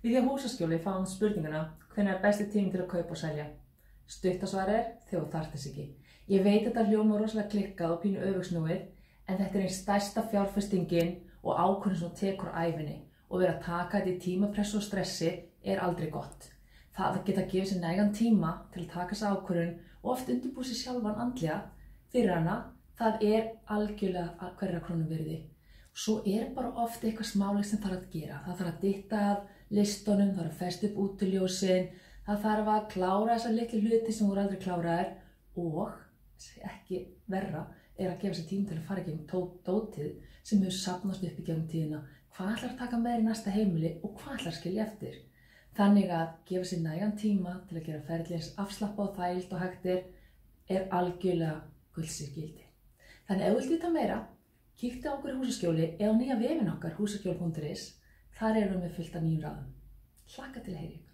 Við hjá Húsaskjóli fáum spurninguna hvenær er besti tíminn til að kaupa og selja. Stutta svarið er þegar þú þarft þess ekki. Ég veit þetta hljómar rosalega klikkað og pínu öfugsnúið, en þetta er einn stærsta fjárfestingin og ákvörðun sem þú tekur á ævinni, og vera að taka þetta í tímapressu og stressi er aldrei gott. Það að geta gefið sér nægan tíma til að taka þessa ákvörðun og oft undirbúið sér sjálfan andlega fyrir hana, það er algjörlega hverra krónu virði. Svo er bara oft eitthvað smálegt sem þarf að gera. Það þarf að dytta af listunum, það þarf að festa upp útiljósin, það þarf að klára þessar litlu hluti sem voru aldrei kláraðir, og ekki verra er að gefa sér tíma til að fara í gegnum dótið sem hefur safnast upp í gegnum tíðina. Hvað ætlar að taka með í næsta heimili og hvað ætlar að skilja eftir? Þannig að gefa sér nægan tíma til að gera ferlið eins afslappað og þægilt og hægt er algjörlega gulls gildi. Þannig ef þú vilt vita meira, kíktu á okkur í Húsaskjóli eða á nýja vefinn okkar húsaskjól.is. Þar erum við fullt af nýjum ráðum. Hlakka til að heyra ykkur.